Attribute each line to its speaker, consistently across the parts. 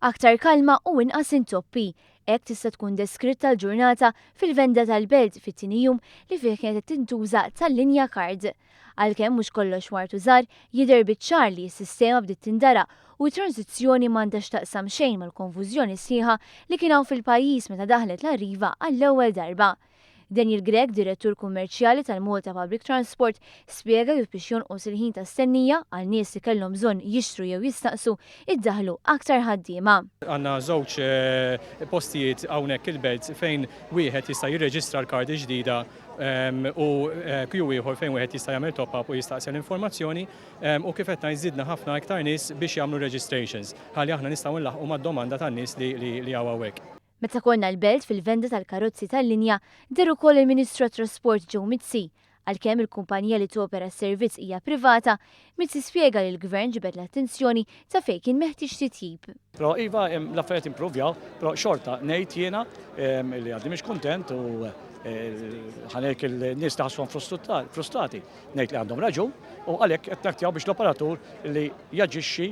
Speaker 1: Aktar kalma u inqas intoppi. Hekk tista' tkun deskritta l-ġurnata fil-venda tal-belt fit-tinijum li fih kienet tintuża tal-linja kard. Għalkemm mhux kollox wartu żgħar jidher biċ-ċar li s-sistema bdiet tindara u t-tranzizzjoni m'għandax taqsam xejn mal-konfużjoni sħiħa li kien hawn fil-pajjiż meta daħlet l-arriva għall-ewwel darba. Daniel Gregg, direttur kummerċjali tal-Malta Public Transport, spjega li biex jonqos il-ħin ta' stennija għal nies li kellhom bżonn jixtru jew jistaqsu iddaħlu aktar ħaddiema.
Speaker 2: Għandna żewġ postijiet hawnhekk il-belt fejn wieħed jista' jirreġistra l-kardi ġdida u kju ieħor fejn wieħed jista' jagħmel top-up u jistaqsi l-informazzjoni u kif qed jżidna ħafna iktar nies biex jagħmlu registrations ħalli aħna nistgħu nlaħqu mad-domanda tan-nies li hawn hawnhekk.
Speaker 1: Meta konna l-belt fil-venda tal-karozzi tal-linja deru kol il-Ministru tat-Trasport Joe Mizzi, għalkemm il-kumpanija li topera s-servizz hija privata, Mizzi spjega li l-Gvern ġibed l-attenzjoni ta' fejn kien meħtieġ titjib.
Speaker 3: Però iva l-affarijiet improvjaw, però xorta ngħid jiena li għaddi mhix kuntent u ħanek il-nies taħsbhom frustrati. Ngħid li għandhom raġun u għalhekk qed naktjaw biex l-operatur li jaġixxi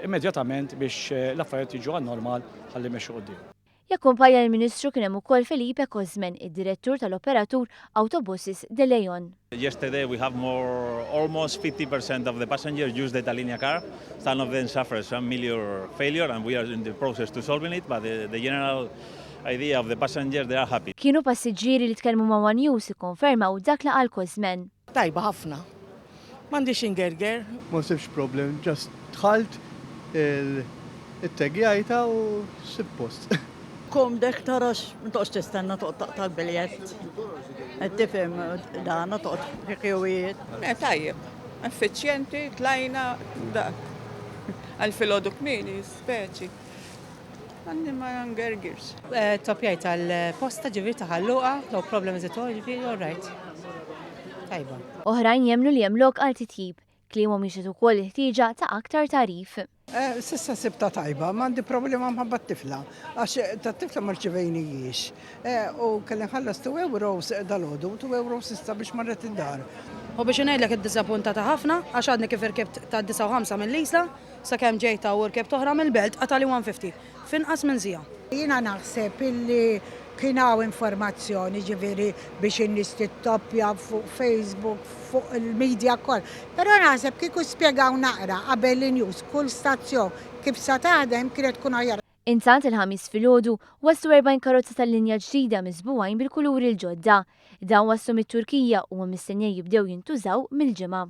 Speaker 3: immedjatament biex l-affarijiet jiġu għan-normal ħalli mexxu quddiem.
Speaker 1: Jakkumpanja l-Ministru kien hemm ukoll Felipe Kozmen, id-direttur tal-operatur Autobuses de Leon.
Speaker 4: Yesterday we have almost 50% of the passengers use the Linea card. Some of them suffer some major failure and we are in the process to solving it, but the general idea of the passengers, they are happy.
Speaker 1: Kienu passiġġieri li tkellmu ma' One News ikkonfermaw dak li qal Kozmen.
Speaker 5: Tajba ħafna. M'għandix ingerger.
Speaker 6: Ma sibx problem, just tħalt il-tegjajta u sib-post.
Speaker 7: Kom dek tarax, ntoqx tistenna toqtaq tal-biljett. Tifhem dana toqt ħiqiwiet.
Speaker 8: Tajjeb, effiċjenti, tlajna dak. Għal-filodu kmini, speċi. Għandi ma ngergirs.
Speaker 5: Topjaj tal-posta ġivir taħalluqa, no problem is it all, ġivir, all right. Tajba.
Speaker 1: Oħrajn jemnu li hemm lok għal titjib, kliemu miexet ukoll ħtieġa ta' aktar tarif.
Speaker 9: Sissa sibta tajba, m'għandi problema mħabba t-tifla, għax ta' t-tifla marċivejnijiex. U kelli nħallas 2 euros dal-ħodu, 2 euros issa biex marret id-dar.
Speaker 10: U biex ngħidlek id-disappuntata ħafna, għax għadni kif irkebt ta' 9.5 mill-Isla, sakemm ġejta u rkebt oħra mill-belt għatali 150, finqas minn żija.
Speaker 9: Jiena naħseb illi kienaw informazzjoni ġiviri biex in-nies tittoppja fuq Facebook, fuq il-medja koll. Però naħseb kieku spjegaw naqra qabel in-news kull stazzjon kif sa taħdem kienet tkun aħjar.
Speaker 1: Intant il-ħamis filgħodu waslu 40 karozza tal-linja ġdida misbugħajn bil-kuluri l-ġodda. Dan waslu mit-Turkija u mistennija jibdew jintużaw mill-ġimgħa.